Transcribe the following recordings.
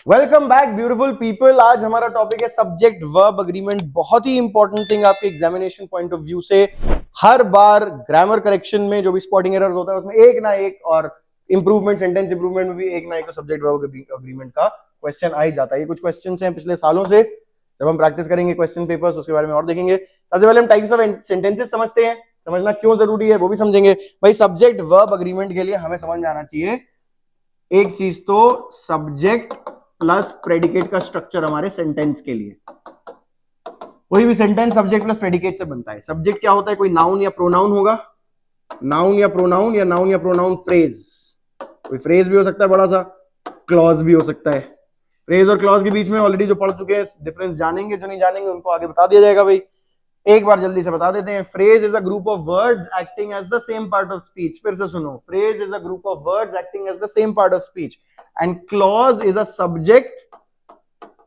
Welcome back beautiful people. आज हमारा topic है सब्जेक्ट वर्ब अग्रीमेंट। बहुत ही इंपॉर्टेंट थिंग आपके एग्जामिनेशन पॉइंट ऑफ व्यू से। हर बार ग्रामर करेक्शन में जो भी स्पॉटिंग एरर्स होता है उसमें एक ना एक, और इंप्रूवमेंट सेंटेंस इंप्रूवमेंट में भी एक ना एक तो सब्जेक्ट वर्ब अग्रीमेंट का क्वेश्चन आ ही जाता है। ये कुछ क्वेश्चन हैं पिछले सालों से। जब हम प्रैक्टिस करेंगे क्वेश्चन पेपर्स उसके बारे में और देखेंगे। सबसे पहले हम टाइप्स ऑफ सेंटेंसेस समझते हैं, समझना क्यों जरूरी है वो भी समझेंगे। भाई सब्जेक्ट वर्ब अग्रीमेंट के लिए हमें समझ में आना चाहिए एक चीज, तो सब्जेक्ट प्लस प्रेडिकेट का स्ट्रक्चर हमारे सेंटेंस के लिए। कोई भी सेंटेंस सब्जेक्ट प्लस प्रेडिकेट से बनता है। सब्जेक्ट क्या होता है? कोई नाउन या प्रोनाउन होगा, नाउन या प्रोनाउन या नाउन या प्रोनाउन फ्रेज। कोई फ्रेज भी हो सकता है बड़ा सा, क्लॉज भी हो सकता है। फ्रेज और क्लॉज के बीच में ऑलरेडी जो पढ़ चुके हैं डिफरेंस जानेंगे, जो नहीं जानेंगे उनको आगे बता दिया जाएगा। भाई एक बार जल्दी से बता देते हैं। Phrase is a group of words acting as the same part of speech. फिर से सुनो, phrase is a group of words acting as the same part of speech and clause is a subject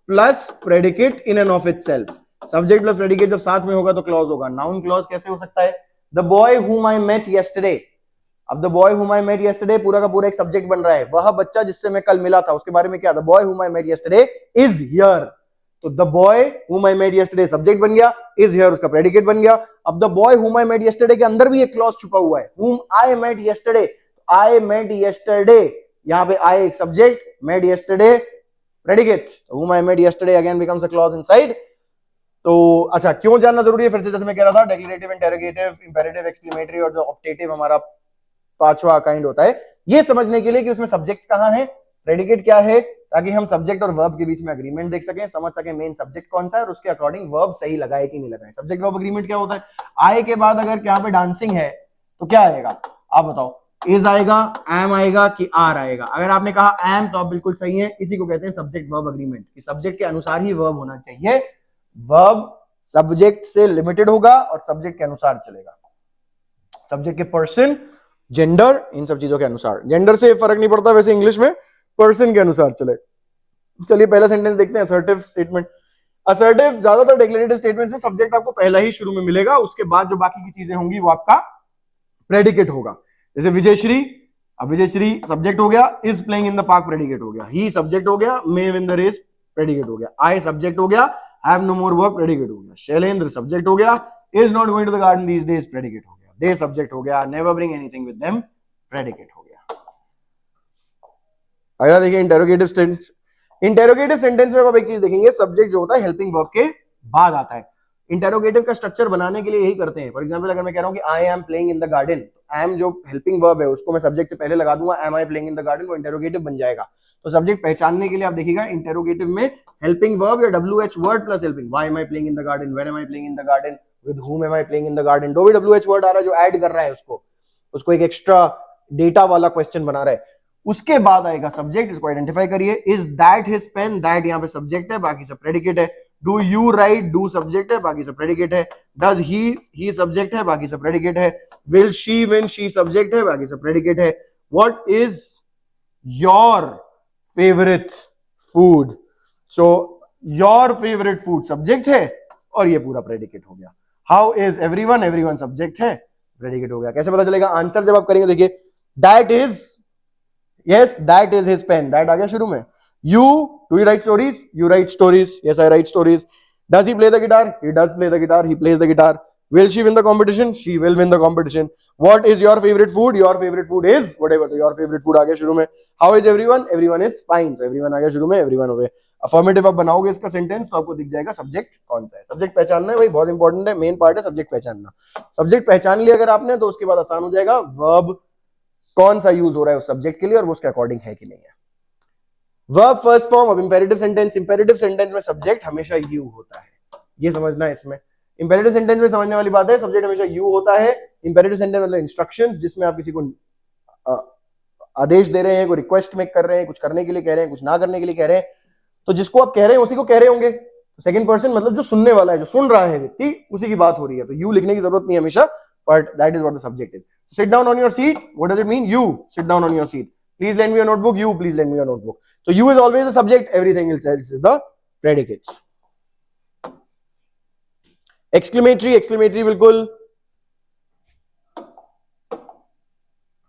plus predicate in and of itself. Subject plus predicate जब साथ में होगा तो clause होगा। Noun clause कैसे हो सकता है? The boy whom I met yesterday. अब the boy whom I met yesterday पूरा का पूरा एक सब्जेक्ट बन रहा है। वह बच्चा जिससे मैं कल मिला था उसके बारे में क्या? The boy whom I met yesterday is here. तो the boy whom I met yesterday subject बन गया, इज हियर उसका प्रेडिकेट बन गया। अब the boy whom I met yesterday के अंदर भी एक क्लॉज छुपा हुआ है, whom I met yesterday. I met yesterday, यहां पे आई एक subject, met yesterday predicate, whom I met yesterday again becomes a clause inside। तो अच्छा, क्यों जानना जरूरी है? फिर से जैसे मैं कह रहा था, डेक्लेरेटिव, इंटेरोगेटिव, इंपेरेटिव, एक्सक्लेमेटरी और जो ऑप्टेटिव हमारा पांचवा काइंड होता है, ये समझने के लिए कि उसमें सब्जेक्ट कहां है, प्रेडिकेट क्या है, ताकि हम सब्जेक्ट और वर्ब के बीच में अग्रीमेंट देख सकें, समझ सकें मेन सब्जेक्ट कौन सा है और उसके अकॉर्डिंग वर्ब सही लगाए कि नहीं लगाए। सब्जेक्ट वर्ब अग्रीमेंट क्या होता है? आए के बाद अगर यहाँ पे डांसिंग है तो क्या आएगा आप बताओ? इज आएगा, एम आएगा कि आर आएगा? अगर आपने कहा एम तो आप बिल्कुल सही है। इसी को कहते हैं सब्जेक्ट वर्ब अग्रीमेंट, कि सब्जेक्ट के अनुसार ही वर्ब होना चाहिए। वर्ब सब्जेक्ट से लिमिटेड होगा और सब्जेक्ट के अनुसार चलेगा। सब्जेक्ट के पर्सन, जेंडर, इन सब चीजों के अनुसार। जेंडर से फर्क नहीं पड़ता वैसे इंग्लिश में, पर्सन के अनुसार चले। चलिए पहला सेंटेंस देखते हैं, असर्टिव स्टेटमेंट। असर्टिव ज्यादातर डिक्लेरेटिव स्टेटमेंट्स में सब्जेक्ट आपको पहला ही शुरू में मिलेगा, उसके बाद जो बाकी की चीजें होंगी वो आपका प्रेडिकेट होगा। जैसे विजयश्री, अब विजयश्री सब्जेक्ट हो गया, is playing in the park predicate हो गया, ही सब्जेक्ट हो गया, may win the race predicate हो गया, आई सब्जेक्ट हो गया, have no more work predicate हो गया, शैलेंद्र सब्जेक्ट हो गया, is not going to the garden these days predicate हो गया, दे सब्जेक्ट हो गया, never bring anything with them predicate हो गया। अगला देखिए इंटेरोगेटिव सेंटेंस। इंटेरोगेटिव सेंटेंस में आप एक चीज देखेंगे, सब्जेक्ट जो होता है हेल्पिंग वर्ब के बाद आता है। इंटेरोगेटिव का स्ट्रक्चर बनाने के लिए यही करते हैं। फॉर एग्जांपल अगर मैं कह रहा हूं कि I am playing in the garden, तो एम जो हेल्पिंग वर्ब है उसको मैं सब्जेक्ट से पहले लगा दूंगा, am I playing in the garden, वो इंटेरोगेटिव बन जाएगा। तो सब्जेक्ट पहचानने के लिए आप देखिएगा इंटेरोगेटिव में हेल्पिंग वर्ब या WH word plus helping. Why am I playing in the garden, where am I playing in the garden, with whom am I playing in the garden। दो भी WH वर्ड आ रहा है जो add कर रहा है उसको एक एक्स्ट्रा डेटा वाला क्वेश्चन बना रहा है। उसके बाद आएगा सब्जेक्ट, इसको आइडेंटिफाई करिए। Is that his pen, that यहां पे सब्जेक्ट है, बाकी सब प्रेडिकेट है। Do you write, do subject है, बाकी सब प्रेडिकेट है। डज ही सब्जेक्ट है, बाकी सब प्रेडिकेट है। Will she win, she subject है, बाकी सब प्रेडिकेट है। What is your favourite food, so your favourite food subject है और ये पूरा प्रेडिकेट हो गया। How is everyone, everyone subject है, प्रेडिकेट हो गया। कैसे पता चलेगा? आंसर जब आप करेंगे देखिए, that is, yes that is his pen, that आ गया शुरू में। you, do you write stories? you write stories, yes I write stories। does he play the guitar? he does play the guitar, he plays the guitar। will she win the competition? she will win the competition। what is your favorite food? your favorite food is whatever, तो your favorite food आ गया शुरू में। how is everyone? everyone is fine, so everyone आ गया शुरू में, everyone हो गया। Affirmative आप बनाओगे इसका सेंटेंस तो आपको दिख जाएगा सब्जेक्ट कौन सा है। सब्जेक्ट पहचानना है भाई, बहुत इंपॉर्टेंट है, मेन पार्ट है सब्जेक्ट पहचानना। सब्जेक्ट पहचान लिया अगर आपने तो उसके बाद आसान हो जाएगा वर्ब कौन सा यूज हो रहा है उस सब्जेक्ट के लिए और वो उसके अकॉर्डिंग है कि नहीं है। Verb first form of imperative sentence. Imperative sentence में सब्जेक्ट हमेशा यू होता है, ये समझना है इसमें। इंपेरेटिव सेंटेंस में समझने वाली बात है, सब्जेक्ट हमेशा यू होता है। इंपेरेटिव सेंटेंस मतलब इंस्ट्रक्शंस, जिसमें आप किसी को आदेश दे रहे हैं, कोई रिक्वेस्ट में कर रहे हैं, कुछ करने के लिए कह रहे हैं, कुछ ना करने के लिए कह रहे हैं, तो जिसको आप कह रहे हैं उसी को कह रहे होंगे। सेकंड पर्सन मतलब जो सुनने वाला है, जो सुन रहा है व्यक्ति, उसी की बात हो रही है, तो यू लिखने की जरूरत नहीं हमेशा, but that is what the subject is. Sit down on your seat, what does it mean? You sit down on your seat। please lend me your notebook, you please lend me your notebook। so you is always the subject, everything else is the predicates। exclamatory, exclamatory बिल्कुल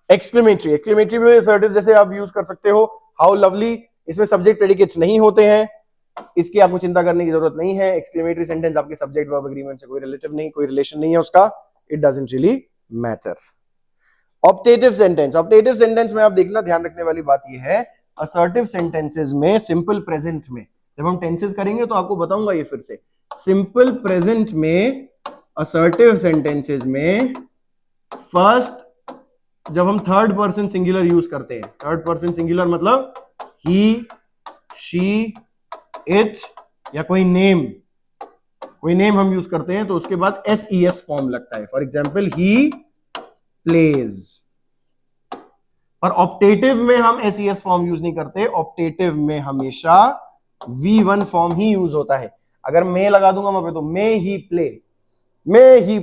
exclamatory, exclamatory में assertive जैसे आप use कर सकते हो, how lovely, इसमें subject predicates नहीं होते हैं, इसकी आपको चिंता करने की जरूरत नहीं है। एक्सक्लेमेटरी सेंटेंस आपके सब्जेक्ट वर्ब एग्रीमेंट से कोई रिलेटिव नहीं, कोई रिलेशन नहीं है उसका, it doesn't really matter. Optative sentence, optative sentence में आप देखना ध्यान रखने वाली बात यह है, असर्टिव सेंटेंसेस में सिंपल प्रेजेंट में जब हम टेंसेस करेंगे तो आपको बताऊंगा ये फिर से, सिंपल प्रेजेंट में असर्टिव सेंटेंसेस में फर्स्ट जब हम थर्ड पर्सन सिंगुलर यूज करते हैं, थर्ड पर्सन सिंगुलर मतलब ही, शी, इट या कोई नेम हम यूज करते हैं तो उसके बाद SES फॉर्म लगता है। For example he plays. और ऑप्टेटिव में हम SES फॉर्म यूज नहीं करते, ऑप्टेटिव में हमेशा V1 फॉर्म ही यूज होता है। अगर मैं लगा दूंगा वहां पे तो मे ही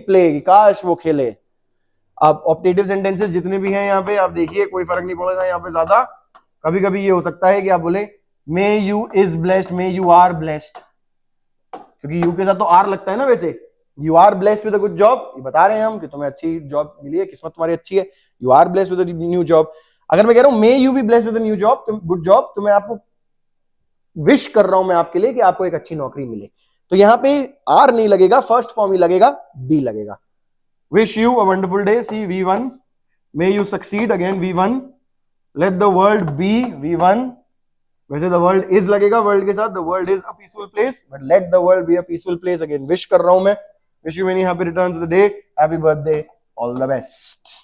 प्ले, काश वो खेले। अब ऑप्टेटिव सेंटेंसेस जितने भी हैं यहाँ पे आप देखिए कोई फर्क नहीं पड़ेगा यहाँ पे ज्यादा। कभी कभी ये हो सकता है कि आप बोले may you is blessed, may you are blessed, क्योंकि यू के साथ तो आर लगता है ना। वैसे you are blessed with a good job, ये बता रहे हैं हम कि तुम्हें अच्छी जॉब मिली है, किस्मत तुम्हारी अच्छी है, you are blessed with a new job. अगर मैं कह रहा हूं may you be blessed with a new job, good job, तो मैं आपको विश कर रहा हूं मैं आपके लिए कि आपको एक अच्छी नौकरी मिले, तो यहां पे आर नहीं लगेगा, फर्स्ट फॉर्म ही लगेगा, बी लगेगा। Wish you a wonderful day, see V1, may you succeed, again V1, let the world be V1, वैसे द वर्ल्ड इज लगेगा वर्ल्ड के साथ, the world is a peaceful place, but let the world be a peaceful place, again wish कर रहा हूं मैं, wish you many happy returns of the day, happy birthday, all the best.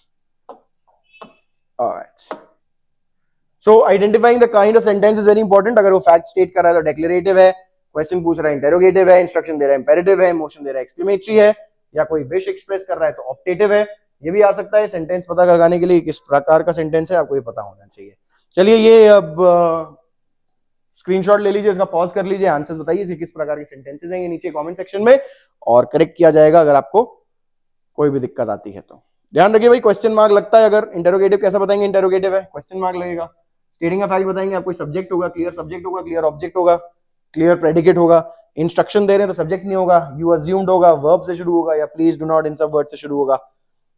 Alright, so identifying the kind of sentence is very important. अगर वो fact state कर रहा है तो डेक्लेरेटिव है, क्वेश्चन पूछ रहा है इंटेरोगेटिव है, इंस्ट्रक्शन दे रहा है इंपेरेटिव है, मोशन दे रहा है एक्सक्लेमेटरी है, या कोई विश एक्सप्रेस कर रहा है तो ऑप्टेटिव है। ये भी आ सकता है। सेंटेंस पता लगाने के लिए किस प्रकार का सेंटेंस है आपको ये पता होना चाहिए। चलिए ये अब स्क्रीनशॉट ले लीजिए, इसका पॉज कर लीजिए, आंसर्स बताइए इसके किस प्रकार के सेंटेंसेस हैं ये नीचे कमेंट सेक्शन में, और करेक्ट किया जाएगा अगर आपको कोई भी दिक्कत आती है तो। ध्यान रखिए भाई, क्वेश्चन मार्क लगता है। अगर इंटेरोगेटिव कैसा बताएंगे, इंटेरोगेटिव है, क्वेश्चन मार्क लगेगा। स्टेटिंग अ फैक्ट बताएंगे, आपको सब्जेक्ट होगा, क्लियर सब्जेक्ट होगा, क्लियर ऑब्जेक्ट होगा, क्लियर प्रेडिकेट होगा। इंस्ट्रक्शन दे रहे हैं तो सब्जेक्ट नहीं होगा, यू अज्यूम्ड होगा, वर्ब से शुरू होगा, या प्लीज डू नॉट, इन सब वर्ड से शुरू होगा।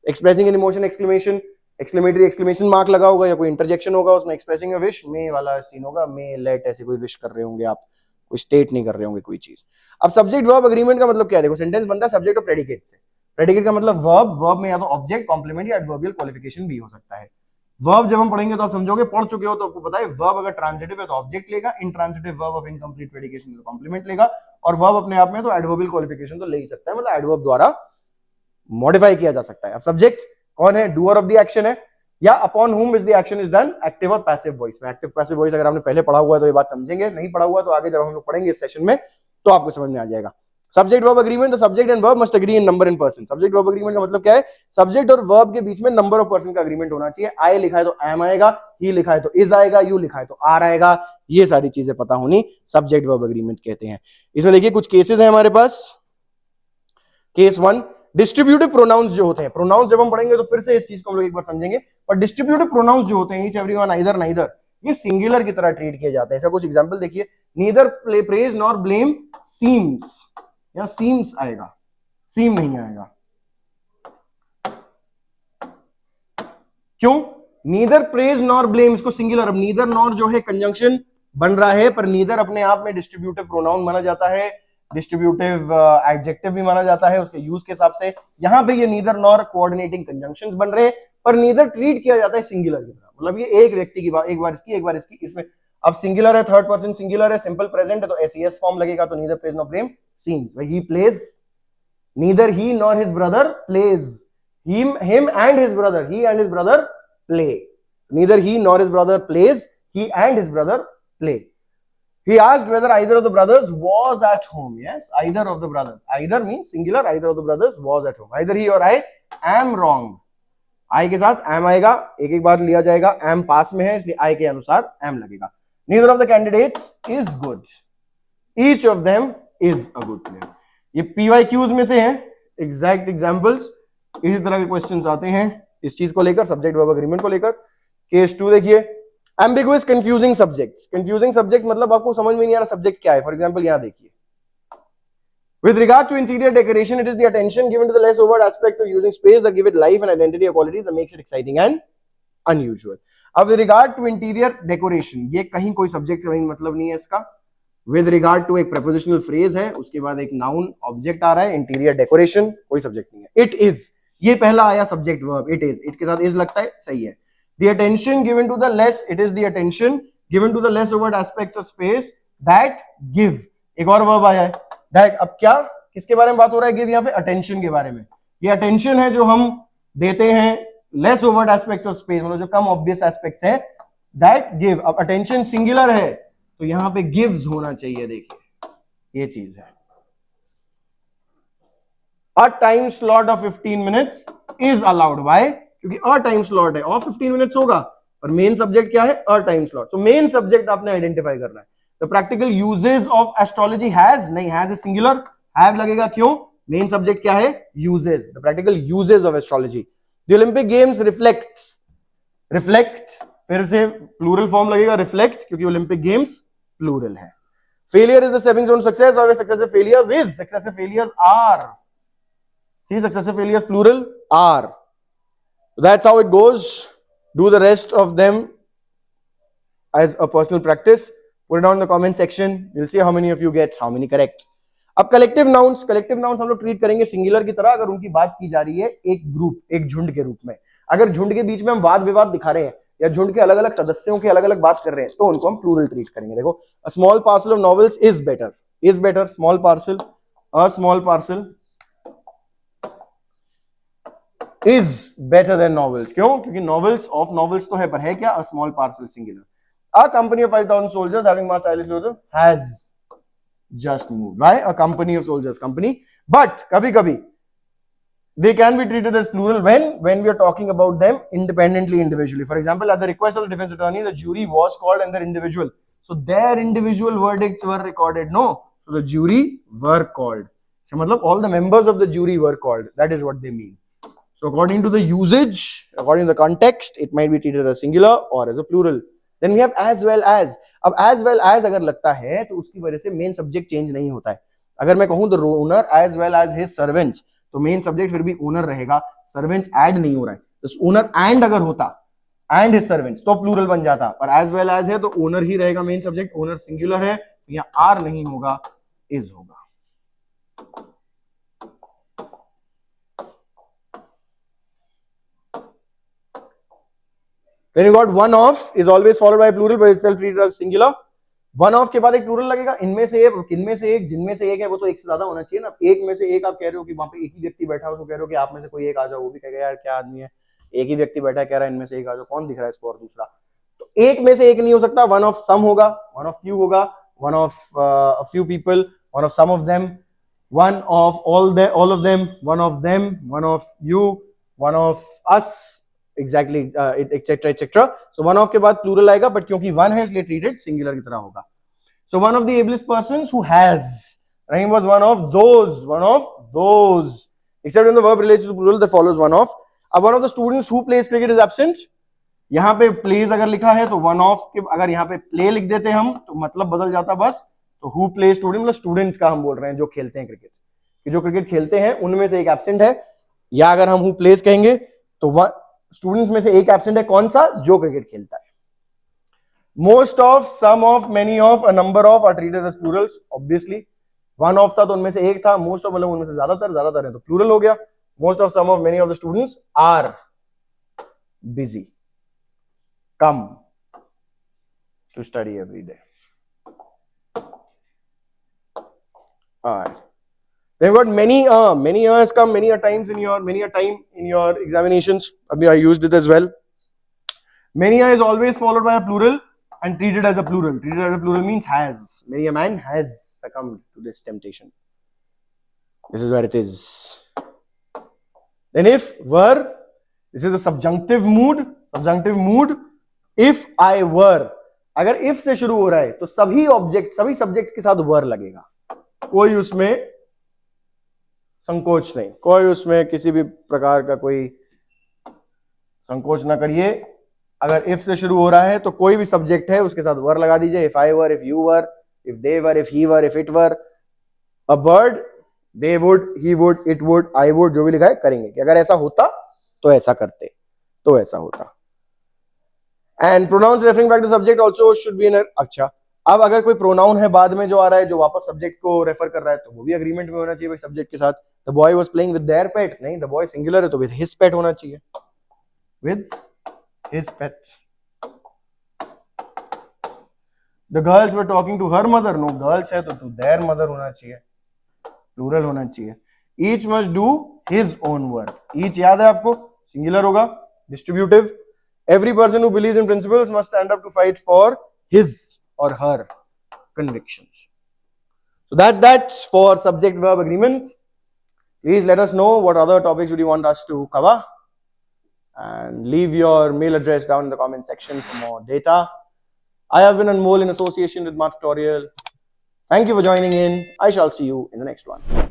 Expressing an emotion, exclamation, exclamatory exclamation mark लगा होगा, या कोई इंटरजेक्शन होगा उसमें, एक्सप्रेसिंग अ विश, मे वाला सीन होगा, मे लेट, ऐसे कोई विश कर रहे होंगे आप, कोई स्टेट नहीं कर रहे होंगे कोई चीज। अब सब्जेक्ट वर्ब एग्रीमेंट का मतलब क्या है, देखो सेंटेंस बनता है सब्जेक्ट और प्रेडिकेट से। प्रेडिकेट का मतलब वर्ब, वर्ब में या तो ऑब्जेक्ट, कॉम्प्लीमेंट या एडवर्बियल क्वालिफिकेशन भी हो सकता है। वर्ब जब हम पढ़ेंगे तो आप समझोगे, पढ़ चुके हो तो आपको पता है, वर्ब अगर ट्रांजिटिव है तो ऑब्जेक्ट लेगा, इंट्रांजिटिव वर्ब ऑफ इनकम्प्लीट प्रेडिकेशन तो कॉम्प्लीमेंट लेगा, और वर्ब अपने आप में तो एडवर्बियल क्वालिफिकेशन तो ले ही सकता है, मतलब एडवर्ब द्वारा मॉडिफाई किया जा सकता है। अब सब्जेक्ट कौन है, डूअर ऑफ द एक्शन है, या अपॉन हुम is the action is done, active और पैसिव वॉइस में। एक्टिव पैसिव वॉइस अगर आपने पहले पढ़ा हुआ है तो ये बात समझेंगे, नहीं पढ़ा हुआ तो आगे जब हम लोग पढ़ेंगे इस सेशन में तो आपको समझ में आ जाएगा। Subject verb agreement, the subject and verb must agree in number and person. Subject verb agreement का मतलब क्या है, सब्जेक्ट और वर्ब के बीच में नंबर ऑफ पर्सन का एग्रीमेंट होना चाहिए। आई लिखा है तो एम आएगा, ही लिखा है तो इज आएगा, यू लिखा है तो आर आएगा, ये सारी चीजें पता होनी सब्जेक्ट वर्ब एग्रीमेंट कहते हैं। इसमें देखिए कुछ केसेस हैं हमारे पास। केस 1, डिस्ट्रीब्यूटिव प्रोनाउंस जो होते हैं, प्रोनाउंस जब हम पढ़ेंगे तो फिर से इस चीज को हम लोग एक बार समझेंगे, पर डिस्ट्रीब्यूटिव प्रोनाउंस जो होते हैं, ईच एवरीवन, आइदर, नाइदर, ये सिंगुलर की तरह ट्रीट किए जाते हैं। ऐसा कुछ एग्जांपल देखिए, neither praise nor blame seems, या सीम्स आएगा, सीम नहीं आएगा। क्यों, नीदर प्रेज नॉर ब्लेम, इसको सिंगुलर, अब नीदर नॉर जो है कंजंक्शन बन रहा है, पर नीदर अपने आप में डिस्ट्रीब्यूटिव प्रोनाउन माना जाता है, डिस्ट्रीब्यूटिव एडजेक्टिव भी माना जाता है उसके यूज के हिसाब से। यहां पे ये नीदर नॉर कोऑर्डिनेटिंग कंजंक्शंस बन रहे हैं, पर नीदर ट्रीट किया जाता है सिंगुलर की तरह, मतलब ये एक व्यक्ति की बात, एक बार इसकी एक बार इसकी, इसमें अब सिंगुलर है, थर्ड पर्सन सिंगुलर है, सिंपल प्रेजेंट है तो SES फॉर्म लगेगा, तो neither praise nor blame seems. He plays, neither he nor his brother plays, him and his brother, he and his brother play, neither he nor his brother plays, he and his brother play. He asked whether either of the brothers was at home. Yes, either of the brothers, either means singular, either of the brothers was at home, either he or I am wrong, I के साथ am आएगा, एक एक बार लिया जाएगा, am पास में है इसलिए I के अनुसार am लगेगा। Neither of the candidates is good, each of them is a good player। ये PYQs में से हैं, एग्जैक्ट एग्जांपल्स, इसी तरह के क्वेश्चंस आते हैं इस चीज को लेकर, सब्जेक्ट वर्ब एग्रीमेंट को लेकर। केस 2 देखिए, ambiguous confusing subjects. Confusing subjects मतलब आपको समझ में नहीं आ रहा सब्जेक्ट क्या है। फॉर एग्जांपल यहां देखिए, with regard to interior decoration, it is the attention given to the less overt aspects of using space that give it life and identity or quality that makes it exciting and unusual। अब with regard to interior decoration, ये कहीं कोई subject मतलब नहीं है इसका। With regard to एक prepositional phrase है, उसके बाद एक नाउन ऑब्जेक्ट आ रहा है, इंटीरियर डेकोरेशन कोई सब्जेक्ट नहीं है। इट इज, ये पहला आया subject verb, it is, it के साथ इज लगता है, सही है। The attention given to the less, it is the attention given to the less overed aspects of space that give, एक और वर्ब आया है दैट। अब क्या किसके बारे में बात हो रहा है, गिव, यहाँ पे अटेंशन के बारे में। ये अटेंशन है जो हम देते हैं less overed aspects of space, मतलब जो कम ऑब्वियस एस्पेक्ट्स हैं, दैट गिव। अब अटेंशन सिंगुलर है तो यहां पे गिव्स होना चाहिए, देखिए ये चीज है। A time slot of 15 minutes is allowed, why, क्योंकि अ टाइम स्लॉट है और 15 मिनट्स होगा, और मेन सब्जेक्ट क्या है, a time slot. So main subject आपने आइडेंटिफाई करना है। The practical uses of astrology has, नहीं, हैज इज सिंगुलर, हैव लगेगा, क्यों, मेन सब्जेक्ट क्या है, uses, the practical uses of astrology. The Olympic games reflects, reflect फिर से प्लूरल फॉर्म लगेगा, रिफ्लेक्ट, क्योंकि ओलंपिक गेम्स प्लूरल है। Failure is the stepping stone success, और successive failures is, successive failures are, see successive failures plural are. That's how it goes. Do the rest of them as a personal practice. Put it down in the comment section. We'll see how many of you get how many correct. अब collective nouns, collective nouns हम लोग treat करेंगे singular की तरह, अगर उनकी बात की जा रही है एक ग्रुप, एक झुंड के रूप में। अगर झुंड के बीच में हम वाद विवाद दिखा रहे हैं या झुंड के अलग अलग सदस्यों के अलग अलग बात कर रहे हैं, तो उनको हम प्लूरल ट्रीट करेंगे। देखो, a small parcel of novels is better, is better, small parcel, a small parcel is better than novels, क्यों, क्योंकि नॉवेल्स ऑफ नॉवेल्स तो है, पर है क्या, a small parcel singular. A company of 5000 soldiers having marched tirelessly has just moved, right, a company of soldiers, company. But कभी कभी they can be treated as plural when we are talking about them independently, individually. For example, at the request of the defense attorney, the jury was called and their individual, so their individual verdicts were recorded, no, so the jury were called, so matlab all the members of the jury were called, that is what they mean. So according to the usage, according to the context, it might be treated as singular or as a plural. Then we have as well as. अब as well as अगर लगता है तो उसकी वजह से main subject change नहीं होता है। अगर मैं कहूं the owner as well as his servants, तो मेन सब्जेक्ट फिर भी ओनर रहेगा, सर्वेंट्स ऐड नहीं हो रहा है, तो ओनर एंड अगर होता एंड हिज सर्वेंट्स तो प्लूरल बन जाता, पर एज वेल एज है तो ओनर ही रहेगा मेन सब्जेक्ट, ओनर सिंगुलर है, यहां आर नहीं होगा, इज होगा। Then you got one of is always followed by plural but itself treated as singular. One of के बाद एक प्लूरल लगेगा, इनमें से एक, किनमें से एक, जिनमें से एक है, वो तो एक से ज्यादा होना चाहिए ना। एक में से एक आप कह रहे हो कि वहां पे एक ही व्यक्ति बैठा है, उसको कह रहे हो कि आप में से कोई एक आ जाओ, वो भी कहेगा यार क्या आदमी है, एक ही व्यक्ति बैठा है, कह रहा है इनमें से एक आ जाओ, कौन दिख रहा है इसको, और दूसरा, तो एक में से एक नहीं हो सकता, वन ऑफ सम होगा, वन ऑफ फ्यू होगा, one of a few people, one of some of them, one of all of them, one of them, one of you, one of us, exactly, etcetera etcetera. So one of के बाद plural आएगा, but क्योंकि one है इसलिए treated singular की तरह होगा। So one of the ablest persons who has, Rahim was one of those, except when the verb relates to plural that follows one of. One of the students who plays cricket is absent. यहाँ पे plays अगर लिखा है तो one of के अगर यहाँ पे play लिख देते हम तो मतलब बदल जाता बस, तो who plays student मतलब students का हम बोल रहे हैं जो खेलते हैं क्रिकेट, कि जो क्रिकेट खेलते हैं उनमें से एक एब्सेंट है, या अगर हम who plays कहेंगे तो स्टूडेंट्स में से एक एब्सेंट है, कौन सा, जो क्रिकेट खेलता है। Most of, some of, many of, a number of are treated as plurals. Obviously, one of था तो उनमें से एक था, most of मतलब उनमें से ज्यादातर है तो plural हो गया। Most of, some of, many of the students are busy, come to study every day. Alright. Then we've got many has come many a time in your examinations. Abhi I used it as well. Many is always followed by a plural and treated as a plural. Treated as a plural means has. Many a man has succumbed to this temptation. This is where it is. Then if were, this is the subjunctive mood. Subjunctive mood. If I were, अगर if से शुरू हो रहा है तो सभी object, सभी subjects के साथ were लगेगा, कोई उसमें संकोच नहीं, कोई उसमें किसी भी प्रकार का कोई संकोच ना करिए। अगर if से शुरू हो रहा है तो कोई भी सब्जेक्ट है उसके साथ वर लगा दीजिए। if I were, if you were, if they were, if he were, if it were, a bird, they would, he would, it would, I would, जो भी लिखा है करेंगे कि अगर ऐसा होता तो ऐसा करते, तो ऐसा होता। And pronouns referring back to subject also should be in. अच्छा, अब अगर कोई प्रोनाउन है बाद में जो आ रहा है जो वापस सब्जेक्ट को रेफर कर रहा है तो वो भी अग्रीमेंट में होना चाहिए भाई सब्जेक्ट के साथ। The boy was playing with their pet, नहीं द बॉय सिंगुलर है तो विद हिज पेट होना चाहिए, with his pet. The girls were talking to her mother, no girls है तो टू देयर मदर होना चाहिए, प्लूरल होना चाहिए। Each must do his own work, each याद है आपको सिंगुलर होगा, distributive. Every person who believes in principles must stand up to fight for his or her convictions. So that's that for subject verb agreement. Please let us know what other topics would you want us to cover, and leave your mail address down in the comment section for more data. I have been Anmol in association with Math Tutorial. Thank you for joining in. I shall see you in the next one.